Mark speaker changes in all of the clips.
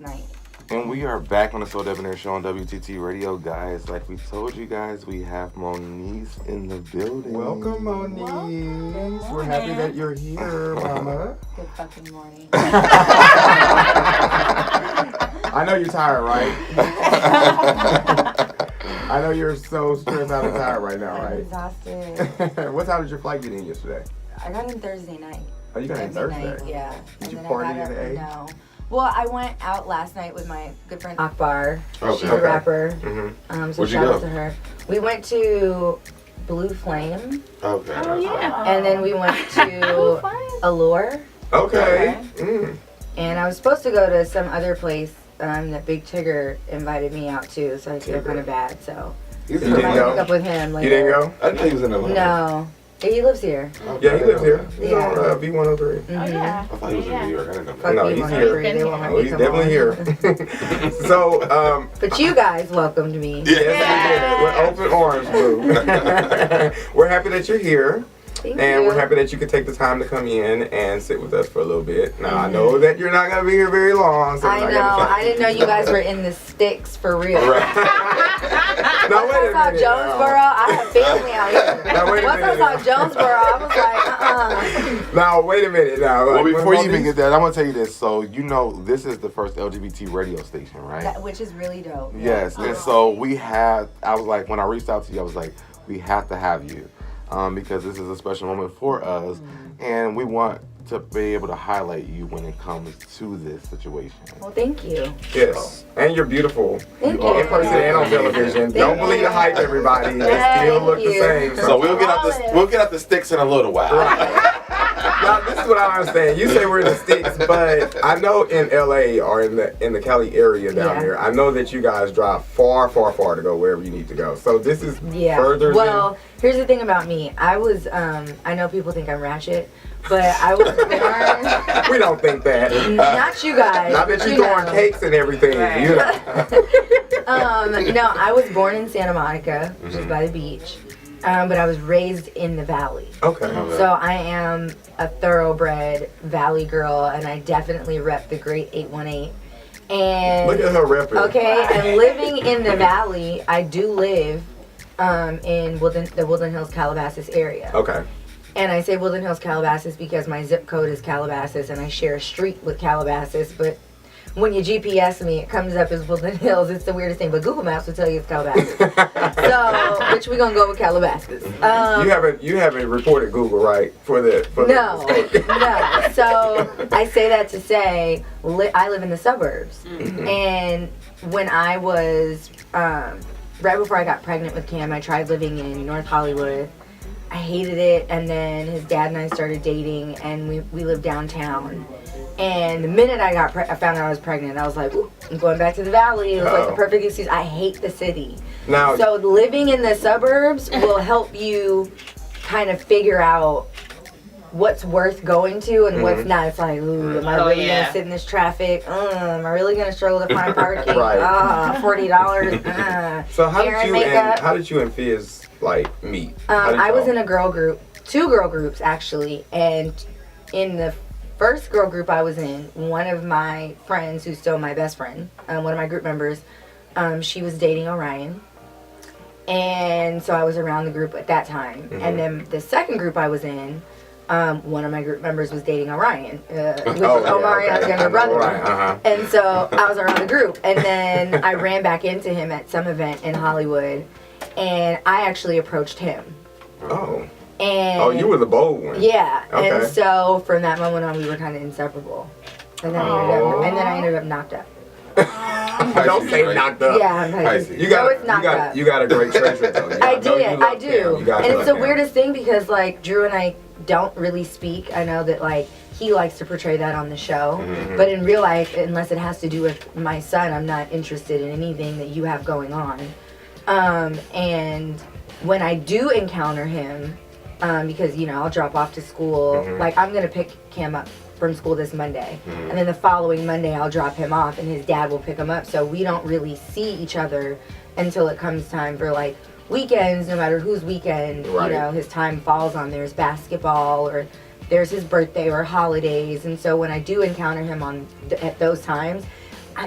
Speaker 1: night.
Speaker 2: And we are back on the Soul Debonair Show on WTT Radio, guys. Like we told you guys, we have Moniece in the building.
Speaker 3: Welcome, Moniece. We're happy that you're here, Mama.
Speaker 1: Good fucking morning.
Speaker 3: I know you're tired, right? I know you're so stressed out and tired right now,
Speaker 1: I'm
Speaker 3: right?
Speaker 1: exhausted.
Speaker 3: What time did your flight get in yesterday?
Speaker 1: I got in Thursday night.
Speaker 3: Oh, you got in Thursday?
Speaker 1: Night, yeah.
Speaker 3: Did you
Speaker 1: then
Speaker 3: party
Speaker 1: I got
Speaker 3: today?
Speaker 1: No. Well, I went out last night with my good friend Akbar.
Speaker 2: Okay.
Speaker 1: She's a rapper.
Speaker 2: Mm-hmm.
Speaker 1: So
Speaker 2: Where'd you
Speaker 1: shout
Speaker 2: go?
Speaker 1: out to her. We went to Blue Flame.
Speaker 2: Okay.
Speaker 4: Oh, yeah.
Speaker 1: And then we went to Allure.
Speaker 3: Okay.
Speaker 1: And I was supposed to go to some other place that Big Tigger invited me out to, so I feel kind of bad. So
Speaker 2: He's
Speaker 1: I
Speaker 3: You
Speaker 2: in
Speaker 3: didn't
Speaker 1: might
Speaker 3: go?
Speaker 1: hook up with him later.
Speaker 3: You didn't go?
Speaker 2: I didn't know he was in Atlanta.
Speaker 1: No. He lives here.
Speaker 3: Yeah, he lives here. He's
Speaker 1: Yeah.
Speaker 3: on B103.
Speaker 4: Oh, yeah.
Speaker 2: I thought he was in New York. I didn't know.
Speaker 1: Fuck
Speaker 3: No,
Speaker 1: you,
Speaker 3: he's
Speaker 1: Monty.
Speaker 3: here.
Speaker 1: They won't let
Speaker 3: Oh,
Speaker 1: me
Speaker 3: he's
Speaker 1: come
Speaker 3: definitely
Speaker 1: on.
Speaker 3: here. So,
Speaker 1: But you guys welcomed me.
Speaker 3: yes, we did. With open arms, Boo. We're happy that you're here.
Speaker 1: Thank
Speaker 3: And
Speaker 1: you.
Speaker 3: we're happy that you could take the time to come in and sit with us for a little bit. Now, I know that you're not going to be here very long. So
Speaker 1: I
Speaker 3: we're
Speaker 1: know.
Speaker 3: not gonna
Speaker 1: I didn't know you guys were in the sticks for real.
Speaker 3: Now, wait a
Speaker 1: Once I saw
Speaker 3: minute.
Speaker 1: Jonesboro, I have family out here.
Speaker 3: Now, wait a
Speaker 1: Once I
Speaker 3: minute.
Speaker 1: saw Jonesboro, I was like,
Speaker 3: Now, wait a minute. Now,
Speaker 2: Well,
Speaker 3: like,
Speaker 2: before
Speaker 3: when
Speaker 2: you even
Speaker 3: Moniece-
Speaker 2: get that, I want to tell you this. So, you know, this is the first LGBT radio station, right?
Speaker 1: which is really dope.
Speaker 2: Yes. And so I was like, when I reached out to you, I was like, we have to have you. Because this is a special moment for us. And we want to be able to highlight you when it comes to this situation.
Speaker 1: Well, thank you.
Speaker 3: Yes. And you're beautiful.
Speaker 1: Thank
Speaker 3: In
Speaker 1: you.
Speaker 3: person and on television. Don't
Speaker 1: you.
Speaker 3: believe the hype, everybody. They
Speaker 1: Thank
Speaker 3: still look the
Speaker 1: you.
Speaker 3: same.
Speaker 2: So we'll get out the sticks in a little while.
Speaker 3: Now, this is what I understand. You say we're in the sticks, but I know in LA or in the Cali area down here, I know that you guys drive far, far, far to go wherever you need to go. So this is further
Speaker 1: Well, here's the thing about me. I was, I know people think I'm ratchet, but I was born.
Speaker 3: than... We don't think that.
Speaker 1: Not you guys.
Speaker 3: Not that
Speaker 1: but
Speaker 3: you're
Speaker 1: you
Speaker 3: throwing
Speaker 1: know.
Speaker 3: cakes and everything.
Speaker 1: Right.
Speaker 3: You know.
Speaker 1: No, I was born in Santa Monica, which is by the beach. But I was raised in the valley.
Speaker 3: Okay.
Speaker 1: So I am a thoroughbred valley girl, and I definitely rep the great 818. And
Speaker 3: Look at her repping.
Speaker 1: okay, and living in the valley, I do live in the Woodland Hills, Calabasas area.
Speaker 3: Okay.
Speaker 1: And I say Woodland Hills, Calabasas because my zip code is Calabasas, and I share a street with Calabasas, but when you GPS me, it comes up as Woodland Hills. It's the weirdest thing, but Google Maps will tell you it's Calabasas. So, which we gonna go with Calabasas.
Speaker 3: You haven't reported Google, right?
Speaker 1: No. So I say that to say I live in the suburbs, and when I was right before I got pregnant with Cam, I tried living in North Hollywood. I hated it, and then his dad and I started dating, and we lived downtown. And the minute I found out I was pregnant, I was like, ooh, I'm going back to the valley. It was like the perfect excuse. I hate the city.
Speaker 3: Now,
Speaker 1: So living in the suburbs will help you kind of figure out what's worth going to and what's not. It's like, ooh, am I really going to sit in this traffic? Am I really going to struggle to find parking?
Speaker 3: Right.
Speaker 1: $40.
Speaker 3: so
Speaker 1: Makeup.
Speaker 3: how did you and Fizz meet?
Speaker 1: I was in a girl group, 2 girl groups actually, and in the first girl group I was in, one of my friends, who's still my best friend, one of my group members, she was dating Orion. And so I was around the group at that time. And then the second group I was in, one of my group members was dating Orion, which is Orion's younger brother.
Speaker 3: Right,
Speaker 1: And so I was around the group. And then I ran back into him at some event in Hollywood. And I actually approached him.
Speaker 3: Oh.
Speaker 1: And
Speaker 3: You were the bold one.
Speaker 1: yeah,
Speaker 3: Okay.
Speaker 1: and so from that moment on, we were kind of inseparable. And then I ended up knocked up.
Speaker 3: Don't say knocked up.
Speaker 1: Yeah, I'm like,
Speaker 2: see.
Speaker 3: You got,
Speaker 1: it's knocked up.
Speaker 3: you got a great treasure though.
Speaker 1: I do. And it's the
Speaker 3: weirdest.
Speaker 1: weirdest thing because like Drew and I don't really speak. I know that like he likes to portray that on the show, but in real life, unless it has to do with my son, I'm not interested in anything that you have going on. And when I do encounter him, because I'll drop off to school. Like I'm gonna pick Cam up from school this Monday, and then the following Monday I'll drop him off, and his dad will pick him up. So we don't really see each other until it comes time for like weekends. No matter whose weekend, his time falls on. There's basketball or there's his birthday or holidays, and so when I do encounter him at those times,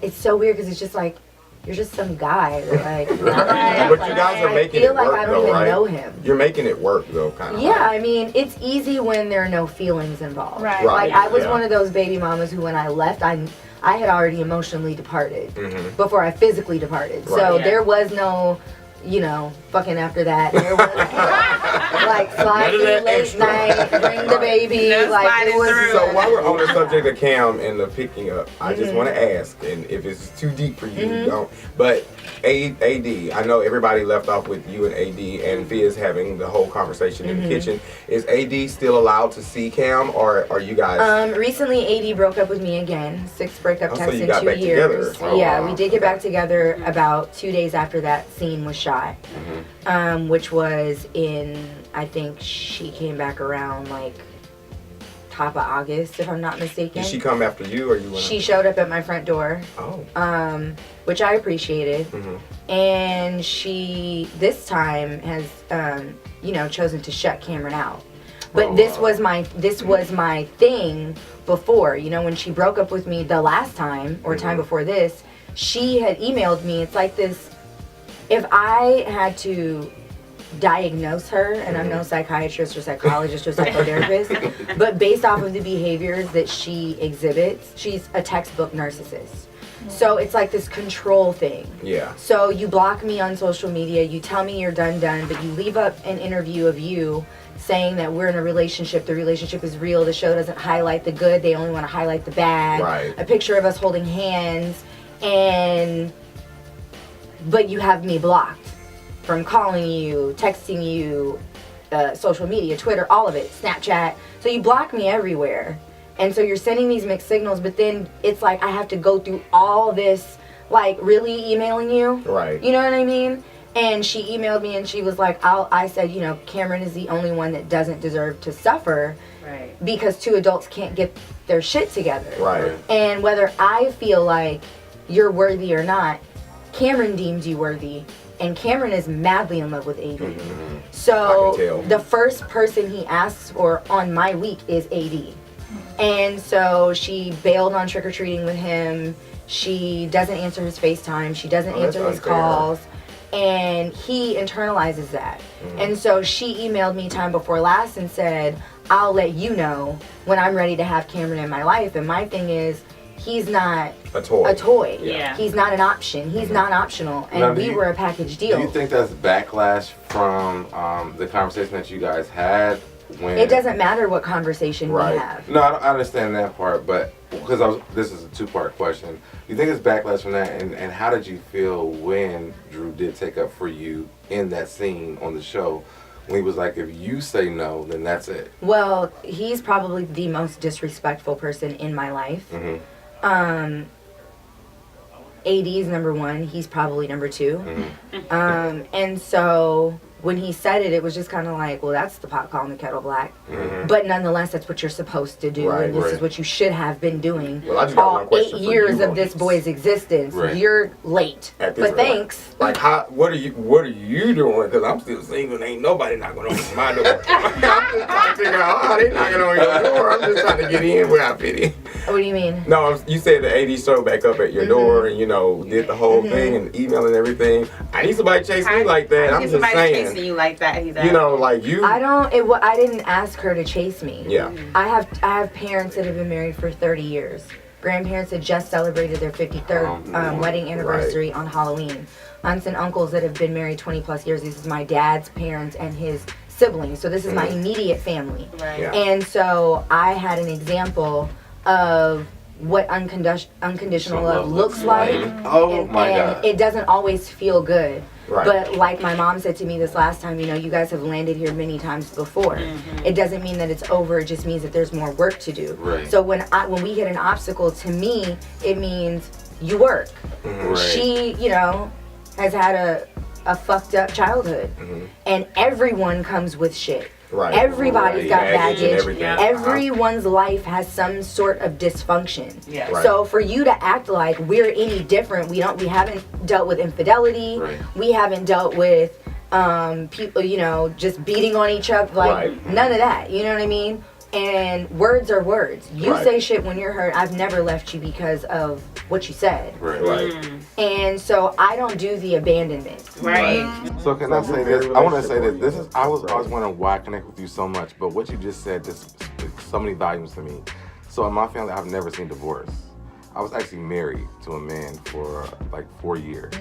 Speaker 1: it's so weird because it's just like, you're just some guy that like.
Speaker 3: But you guys are making it work,
Speaker 1: I don't even know him.
Speaker 3: You're making it work though, kind of.
Speaker 1: Yeah, I mean, it's easy when there are no feelings involved.
Speaker 4: Right.
Speaker 1: Like I was one of those baby mamas who, when I left, I had already emotionally departed before I physically departed.
Speaker 3: Right.
Speaker 1: So there was no, fucking after that. There was like slide through late night, bring the baby.
Speaker 4: No
Speaker 1: like it was.
Speaker 3: So while we're on the subject of Cam and the picking up, I just want to ask, and if it's too deep for you, don't. But AD, I know everybody left off with you and AD and Fizz having the whole conversation in the kitchen. Is AD still allowed to see Cam, or are you guys?
Speaker 1: Recently AD broke up with me again. 6 breakup
Speaker 3: so
Speaker 1: texts
Speaker 3: you
Speaker 1: in
Speaker 3: got
Speaker 1: 2
Speaker 3: back
Speaker 1: years.
Speaker 3: together. Oh,
Speaker 1: Yeah,
Speaker 3: wow.
Speaker 1: we did get back together about 2 days after that scene was shot. Which was in, I think she came back around like top of August, if I'm not mistaken.
Speaker 3: Did she come after you, or you went?
Speaker 1: She showed up at my front door.
Speaker 3: Oh.
Speaker 1: Which I appreciated. And she this time has chosen to shut Cameron out. But this was my thing before. When she broke up with me the last time or time before this, she had emailed me. It's like this, if I had to diagnose her, and I'm no psychiatrist or psychologist or psychotherapist, but based off of the behaviors that she exhibits, she's a textbook narcissist. So it's like this control thing.
Speaker 3: Yeah.
Speaker 1: So you block me on social media, you tell me you're done, but you leave up an interview of you saying that we're in a relationship, the relationship is real, the show doesn't highlight the good, they only want to highlight the bad.
Speaker 3: Right.
Speaker 1: A picture of us holding hands, but you have me blocked from calling you, texting you, social media, Twitter, all of it, Snapchat. So you block me everywhere. And so you're sending these mixed signals, but then it's like I have to go through all this, like really emailing you.
Speaker 3: Right.
Speaker 1: You know what I mean? And she emailed me and she was like, I said, Cameron is the only one that doesn't deserve to suffer.
Speaker 4: Right.
Speaker 1: Because 2 adults can't get their shit together.
Speaker 3: Right.
Speaker 1: And whether I feel like you're worthy or not, Cameron deems you worthy. And Cameron is madly in love with AD. So
Speaker 3: I can tell.
Speaker 1: the first person he asks for on my week is AD. And so she bailed on trick-or-treating with him. She doesn't answer his FaceTime. She doesn't answer his
Speaker 3: unfair.
Speaker 1: calls. And he internalizes that. And so she emailed me time before last and said, I'll let you know when I'm ready to have Cameron in my life. And my thing is, he's not
Speaker 3: A toy.
Speaker 4: Yeah.
Speaker 1: He's not an option. He's not optional. And
Speaker 2: Now,
Speaker 1: we were a package deal.
Speaker 2: Do you think that's backlash from the conversation that you guys had? When
Speaker 1: It doesn't matter what conversation
Speaker 3: Right.
Speaker 1: we have.
Speaker 2: No, I understand that part, but because this is a 2-part question. You think it's backlash from that, and how did you feel when Drew did take up for you in that scene on the show, when he was like, if you say no, then that's it?
Speaker 1: Well, he's probably the most disrespectful person in my life. AD's number 1. He's probably number 2. And so when he said it, it was just kind of like, well, that's the pot calling the kettle black. But nonetheless, that's what you're supposed to do,
Speaker 3: Right,
Speaker 1: and this
Speaker 2: right.
Speaker 1: is what you should have been doing
Speaker 3: Well, I just got
Speaker 1: all
Speaker 3: one question
Speaker 1: 8
Speaker 3: for
Speaker 1: years
Speaker 3: you
Speaker 1: of
Speaker 3: on
Speaker 1: this
Speaker 3: this.
Speaker 1: boy's existence.
Speaker 2: Right.
Speaker 1: You're late,
Speaker 3: At this
Speaker 1: but
Speaker 3: point.
Speaker 1: thanks.
Speaker 3: Like, what are you doing? Because I'm still single and ain't nobody knocking on my door. I'm just trying to figure out how they knocking on your door. I'm just trying to get in where I fit in.
Speaker 1: What do you mean?
Speaker 3: No, you said the AD showed back up at your door and, did the whole thing and email and everything. I need somebody to chase me like that. I'm just
Speaker 4: somebody chasing
Speaker 3: saying.
Speaker 4: you like that. He's
Speaker 3: Like you.
Speaker 1: I didn't ask her to chase me.
Speaker 3: Yeah.
Speaker 1: I have parents that have been married for 30 years. Grandparents that just celebrated their 53rd wedding anniversary on Halloween. Aunts and uncles that have been married 20 plus years. This is my dad's parents and his siblings. So this is my immediate family.
Speaker 4: Right.
Speaker 3: Yeah.
Speaker 1: And so I had an example of what unconditional love looks like.
Speaker 2: Oh
Speaker 1: and,
Speaker 2: my
Speaker 1: and
Speaker 2: God.
Speaker 1: it doesn't always feel good.
Speaker 3: Right.
Speaker 1: But like my mom said to me this last time, you guys have landed here many times before. It doesn't mean that it's over. It just means that there's more work to do.
Speaker 2: Right.
Speaker 1: So when we hit an obstacle, to me, it means you work.
Speaker 2: Right.
Speaker 1: She, has had a fucked up childhood. And everyone comes with shit.
Speaker 3: Right.
Speaker 1: Everybody's got
Speaker 3: Baggage and
Speaker 1: baggage.
Speaker 3: everything.
Speaker 1: Everyone's life has some sort of dysfunction.
Speaker 4: Yeah.
Speaker 3: Right.
Speaker 1: So for you to act like we're any different, we haven't dealt with infidelity.
Speaker 2: Right.
Speaker 1: We haven't dealt with people, just beating on each other. Like
Speaker 3: Right.
Speaker 1: none of that. You know what I mean? And words are words. You
Speaker 3: Right.
Speaker 1: say shit when you're hurt. I've never left you because of what you said.
Speaker 3: Right.
Speaker 1: And so I don't do the abandonment.
Speaker 4: Right.
Speaker 2: So can I say this? I want to say this. This is I was wondering why I connect with you so much, but what you just said just speaks so many volumes to me. So in my family, I've never seen divorce. I was actually married to a man for like 4 years,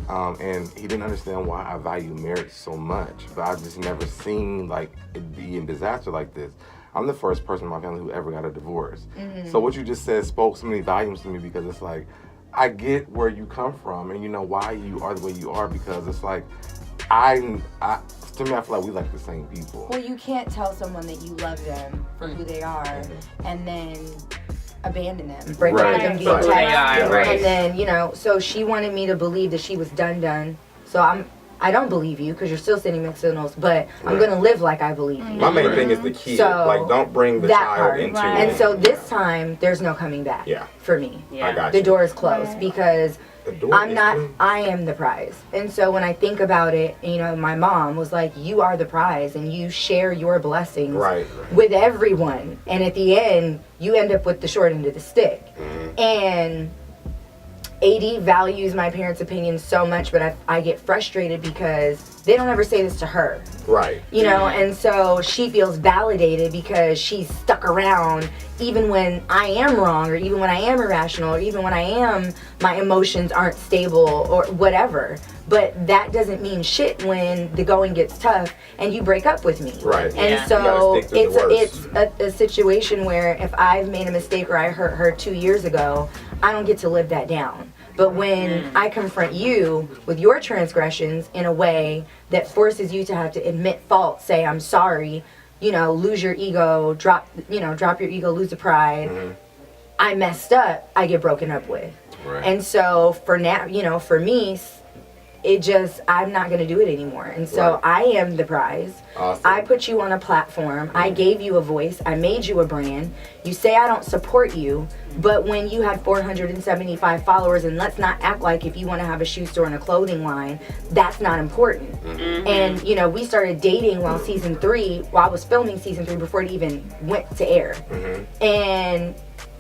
Speaker 2: and he didn't understand why I value marriage so much. But I've just never seen like it be in disaster like this. I'm the first person in my family who ever got a divorce. So what you just said spoke so many volumes to me, because it's like, I get where you come from and you know why you are the way you are, because it's like, to me, I feel like we like the same people.
Speaker 1: Well, you can't tell someone that you love them for who they are and then abandon them, break up with them, be
Speaker 3: Right.
Speaker 1: attached.
Speaker 4: Right.
Speaker 1: And then, you know, so she wanted me to believe that she was done. So I don't believe you because you're still sending mixed signals, but I'm going to live like I believe you.
Speaker 3: My main thing is the kid.
Speaker 1: So,
Speaker 3: like, don't bring the
Speaker 1: that
Speaker 3: child
Speaker 1: part.
Speaker 3: into
Speaker 4: Right.
Speaker 3: it.
Speaker 1: And so this time, there's no coming back for me.
Speaker 4: Yeah.
Speaker 3: I got
Speaker 1: The
Speaker 3: you.
Speaker 1: door is closed because
Speaker 3: The door
Speaker 1: I'm
Speaker 3: is
Speaker 1: not,
Speaker 3: closed.
Speaker 1: I am the prize. And so when I think about it, you know, my mom was like, you are the prize and you share your blessings
Speaker 3: Right.
Speaker 1: with everyone. And at the end, you end up with the short end of the stick. And AD values my parents' opinion so much, but I get frustrated because they don't ever say this to her.
Speaker 3: Right.
Speaker 1: You know, and so she feels validated because she's stuck around even when I am wrong, or even when I am irrational, or even when my emotions aren't stable or whatever. But that doesn't mean shit when the going gets tough and you break up with me.
Speaker 3: Right.
Speaker 1: And
Speaker 4: Yeah.
Speaker 1: so
Speaker 3: You gotta stick to the
Speaker 1: it's a situation where if I've made a mistake or I hurt her 2 years ago, I don't get to live that down. But when I confront you with your transgressions in a way that forces you to have to admit fault, say I'm sorry, you know, lose your ego, drop your ego, lose the pride. I messed up, I get broken up with.
Speaker 2: Right.
Speaker 1: And so for now, you know, for me, I'm not going to do it anymore. And so I am the prize.
Speaker 3: Awesome.
Speaker 1: I put you on a platform. I gave you a voice. I made you a brand. You say I don't support you, but when you had 475 followers, and let's not act like if you want to have a shoe store and a clothing line, that's not important. And, you know, we started dating while I was filming season 3 before it even went to air. And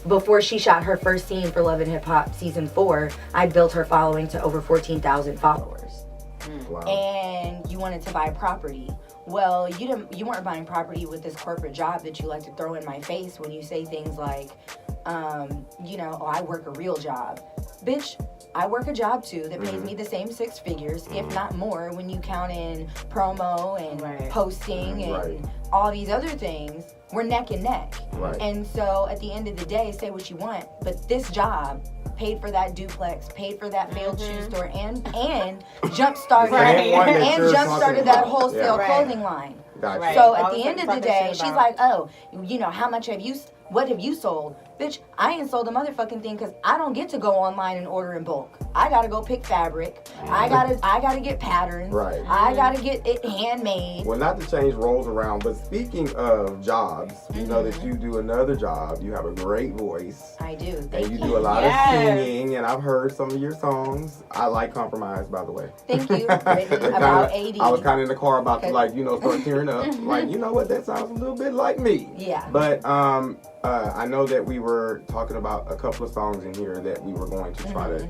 Speaker 1: before she shot her first scene for Love and Hip Hop season 4, I built her following to over 14,000 followers.
Speaker 3: Wow.
Speaker 1: And you wanted to buy property. Well, you weren't buying property with this corporate job that you like to throw in my face when you say things like, you know, oh, I work a real job. Bitch, I work a job too that pays me the same 6 figures, if not more, when you count in promo and posting and all these other things. We're neck and neck.
Speaker 3: Right.
Speaker 1: And so at the end of the day, say what you want, but this job paid for that duplex, paid for that failed shoe store, and jump started that wholesale clothing line.
Speaker 3: Gotcha.
Speaker 1: So
Speaker 4: I
Speaker 1: at
Speaker 4: was
Speaker 1: the end of
Speaker 4: talking
Speaker 1: the
Speaker 4: about
Speaker 1: day,
Speaker 4: this
Speaker 1: she's
Speaker 4: shit
Speaker 1: like, oh, you know, what have you sold? Bitch, I ain't sold a motherfucking thing because I don't get to go online and order in bulk. I gotta go pick fabric. I gotta get patterns.
Speaker 3: Right.
Speaker 1: I gotta get it handmade.
Speaker 3: Well, not to change roles around, but speaking of jobs, we know that you do another job. You have a great voice.
Speaker 1: I do.
Speaker 3: And
Speaker 1: Thank
Speaker 3: you
Speaker 1: you.
Speaker 3: do a lot
Speaker 4: Yes.
Speaker 3: of singing, and I've heard some of your songs. I like Compromise, by the way.
Speaker 1: Thank you. Written about AD.
Speaker 3: I was kind of in the car about to, like, you know, start tearing up. Like, you know what, that sounds a little bit like me.
Speaker 1: Yeah.
Speaker 3: But I know that we were talking about a couple of songs in here that we were going to try to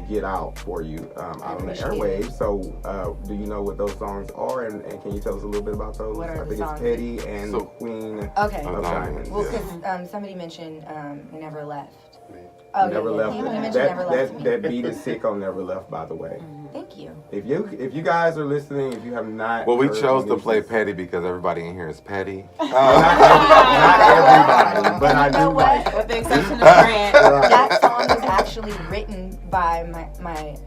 Speaker 3: get out for you out on the
Speaker 1: appreciate
Speaker 3: airwaves. So do you know what those songs are? And can you tell us a little bit about those?
Speaker 1: What are
Speaker 3: I
Speaker 1: the
Speaker 3: think
Speaker 1: songs?
Speaker 3: it's Petty and
Speaker 2: So-
Speaker 3: Queen
Speaker 1: Okay.
Speaker 3: of Diamonds.
Speaker 1: Well,
Speaker 3: Yeah.
Speaker 1: because somebody mentioned Never Left. Oh,
Speaker 3: Never
Speaker 1: yeah,
Speaker 3: Left.
Speaker 1: You mentioned
Speaker 3: That,
Speaker 1: Never Left to me.
Speaker 3: that beat is sick on Never Left, by the way.
Speaker 1: Thank you.
Speaker 3: If you guys are listening, if you have not,
Speaker 2: Well, we
Speaker 3: heard
Speaker 2: chose to
Speaker 3: Moniece's-
Speaker 2: play Petty because everybody in here is petty.
Speaker 3: Not everybody, but I
Speaker 1: You know
Speaker 3: do
Speaker 1: what?
Speaker 3: like.
Speaker 4: With the exception of Grant.
Speaker 1: That song was actually written by my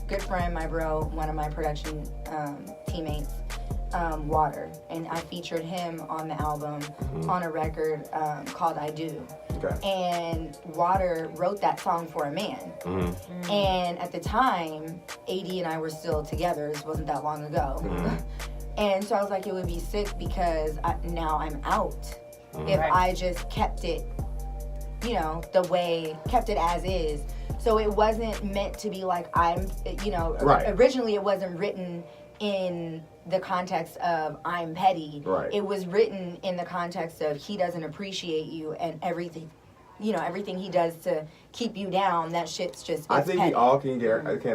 Speaker 1: good friend, my bro, one of my production teammates, Water, and I featured him on the album on a record called I Do.
Speaker 3: Okay.
Speaker 1: And Water wrote that song for a man. And at the time, AD and I were still together. This wasn't that long ago. And so I was like, it would be sick because now I'm out. If I just kept it, you know, kept it as is. So it wasn't meant to be like originally it wasn't written in the context of I'm petty.
Speaker 3: Right.
Speaker 1: It was written in the context of he doesn't appreciate you and everything. Everything he does to keep you down, that shit's just.
Speaker 3: I think
Speaker 1: petty.
Speaker 3: we all can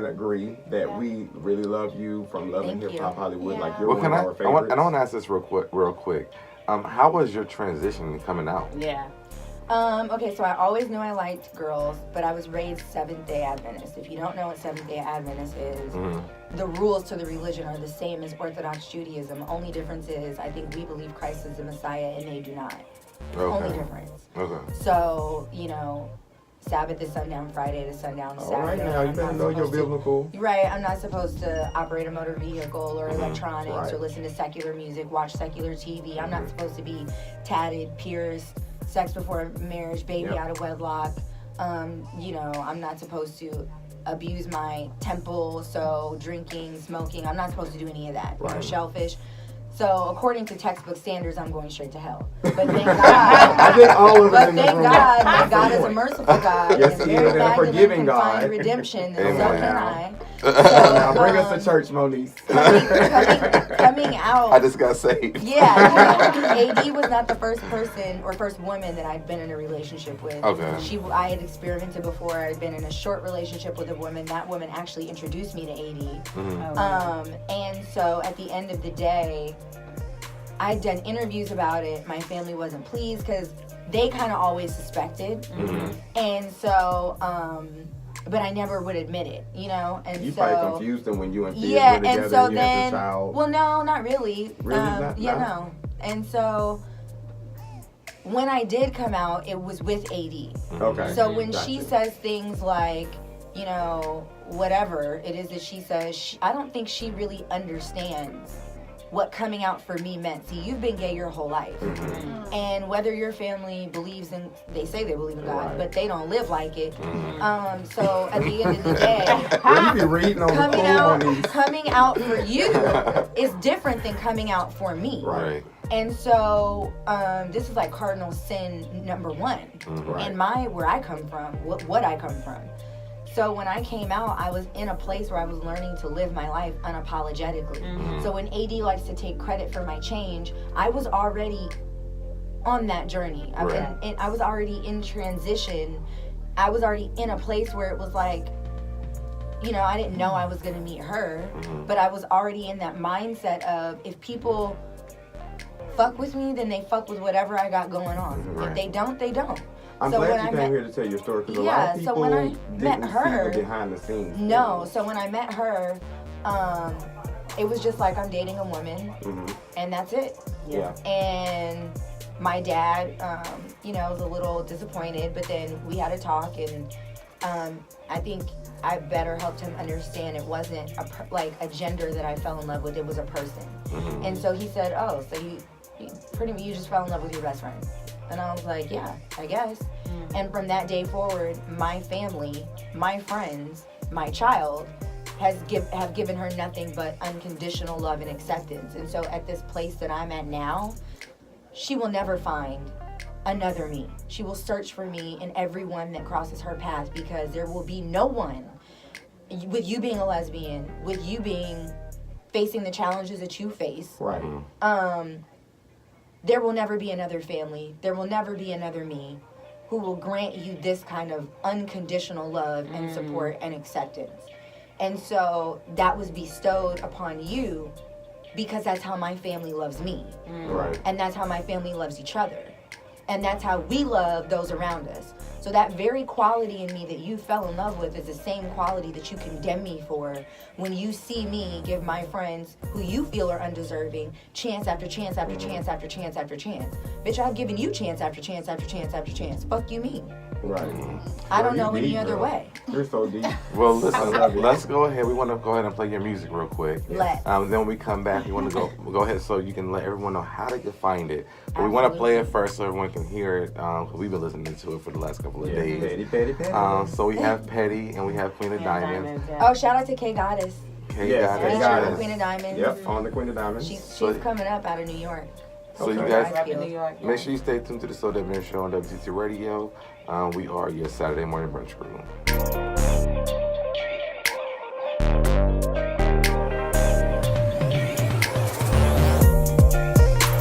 Speaker 3: agree that we really love you from Loving
Speaker 1: Thank
Speaker 3: Hip Hop
Speaker 1: you.
Speaker 3: Hollywood.
Speaker 1: Yeah.
Speaker 3: Like you're
Speaker 2: Well,
Speaker 3: one of our favorites.
Speaker 2: I want to ask this real quick. How was your transition coming out?
Speaker 4: Yeah.
Speaker 1: Okay, so I always knew I liked girls, but I was raised Seventh-day Adventist. If you don't know what Seventh-day Adventist is, the rules to the religion are the same as Orthodox Judaism. Only difference is I think we believe Christ is the Messiah and they do not.
Speaker 2: Okay.
Speaker 1: Only difference.
Speaker 2: Okay.
Speaker 1: So, Sabbath is sundown, Friday to sundown, Saturday.
Speaker 3: All right, now you better know your biblical.
Speaker 1: Right, I'm not supposed to operate a motor vehicle or electronics
Speaker 3: Right.
Speaker 1: or listen to secular music, watch secular TV. I'm not supposed to be tatted, pierced, sex before marriage, baby out of wedlock. I'm not supposed to abuse my temple, so drinking, smoking. I'm not supposed to do any of that.
Speaker 3: Right.
Speaker 1: Shellfish. So according to textbook standards, I'm going straight to hell. But thank God.
Speaker 3: I think all of us
Speaker 1: But
Speaker 3: in this
Speaker 1: thank
Speaker 3: room.
Speaker 1: God that God is a merciful God.
Speaker 3: Yes,
Speaker 1: and
Speaker 3: he
Speaker 1: very
Speaker 3: is, and a
Speaker 1: Magdalene
Speaker 3: forgiving
Speaker 1: can
Speaker 3: God.
Speaker 1: find redemption, and so
Speaker 2: Amen.
Speaker 1: can I.
Speaker 3: Now bring
Speaker 1: So,
Speaker 3: us to church, Moniece.
Speaker 1: coming out.
Speaker 2: I just got saved.
Speaker 1: Yeah, AD was not the first person or first woman that I'd been in a relationship with.
Speaker 2: Okay.
Speaker 1: I had experimented before. I'd been in a short relationship with a woman. That woman actually introduced me to AD. And so at the end of the day, I'd done interviews about it. My family wasn't pleased because they kind of always suspected. And so, but I never would admit it, And
Speaker 3: You
Speaker 1: so,
Speaker 3: probably confused them when you and Fizz
Speaker 1: yeah,
Speaker 3: were together
Speaker 1: and so
Speaker 3: and you had
Speaker 1: then,
Speaker 3: the child.
Speaker 1: well, no, not really.
Speaker 3: Really?
Speaker 1: No. And so, when I did come out, it was with AD.
Speaker 3: Okay.
Speaker 1: So when
Speaker 3: Gotcha.
Speaker 1: she says things like, whatever it is that she says, I don't think she really understands what coming out for me meant. See, you've been gay your whole life. And whether your family believes in, they say they believe in God,
Speaker 3: Right.
Speaker 1: but they don't live like it. So at the end of the day,
Speaker 3: Well, you be reading on the pool on these.
Speaker 1: coming out for you is different than coming out for me.
Speaker 2: Right.
Speaker 1: And so this is like cardinal sin number one
Speaker 3: Right.
Speaker 1: in where I come from, what I come from. So when I came out, I was in a place where I was learning to live my life unapologetically. So when AD likes to take credit for my change, I was already on that journey. I was already in transition. I was already in a place where it was like, I didn't know I was going to meet her, but I was already in that mindset of if people fuck with me, then they fuck with whatever I got going on. If they don't, they don't.
Speaker 3: I'm
Speaker 1: So
Speaker 3: glad
Speaker 1: when
Speaker 3: you
Speaker 1: I
Speaker 3: came
Speaker 1: met-
Speaker 3: here to tell your story because a lot
Speaker 1: Yeah,
Speaker 3: of
Speaker 1: so
Speaker 3: people
Speaker 1: when I met
Speaker 3: didn't
Speaker 1: her-
Speaker 3: see the behind the scenes.
Speaker 1: No, so when I met her, it was just like I'm dating a woman, and that's it.
Speaker 3: Yeah.
Speaker 1: And my dad, was a little disappointed, but then we had a talk, and I think I better helped him understand it wasn't a gender that I fell in love with; it was a person. And so he said, "Oh, so you just fell in love with your best friend?" And I was like, "Yeah, I guess." And from that day forward, my family, my friends, my child have given her nothing but unconditional love and acceptance. And so at this place that I'm at now, she will never find another me. She will search for me in everyone that crosses her path, because there will be no one, with you being a lesbian, with you facing the challenges that you face.
Speaker 3: Right.
Speaker 1: There will never be another family. There will never be another me who will grant you this kind of unconditional love and support and acceptance. And so that was bestowed upon you because that's how my family loves me.
Speaker 3: Right.
Speaker 1: And that's how my family loves each other. And that's how we love those around us. So that very quality in me that you fell in love with is the same quality that you condemn me for when you see me give my friends who you feel are undeserving chance after chance after chance after chance after chance. Bitch, I've given you chance after chance after chance after chance. Fuck you mean.
Speaker 3: Right.
Speaker 1: I don't
Speaker 3: Girl,
Speaker 1: know
Speaker 3: you
Speaker 1: any
Speaker 3: deep,
Speaker 1: other
Speaker 3: girl.
Speaker 1: way.
Speaker 3: You're so deep.
Speaker 2: Well,
Speaker 3: I
Speaker 2: listen,
Speaker 3: love it.
Speaker 2: let's go ahead. We want to go ahead and play your music real quick.
Speaker 1: Let's.
Speaker 2: Then when we come back, we want to go ahead so you can let everyone know how they can find it. But we want to play it first so everyone can hear it, because we've been listening to it for the last couple of days.
Speaker 3: Petty.
Speaker 2: So we have Petty and we have Queen of Diamonds.
Speaker 1: Oh, shout out to K Goddess.
Speaker 2: Okay,
Speaker 3: Yes,
Speaker 2: got
Speaker 3: K
Speaker 2: it.
Speaker 3: Goddess.
Speaker 1: Queen of Diamonds.
Speaker 3: Yep, on the Queen of Diamonds.
Speaker 1: She's
Speaker 2: So-
Speaker 1: coming up out of New York.
Speaker 2: So you
Speaker 3: Okay.
Speaker 2: guys,
Speaker 4: Up in New York.
Speaker 2: make sure you stay tuned to the Soul That Mirror Show on WTT Radio. We are your Saturday morning brunch crew.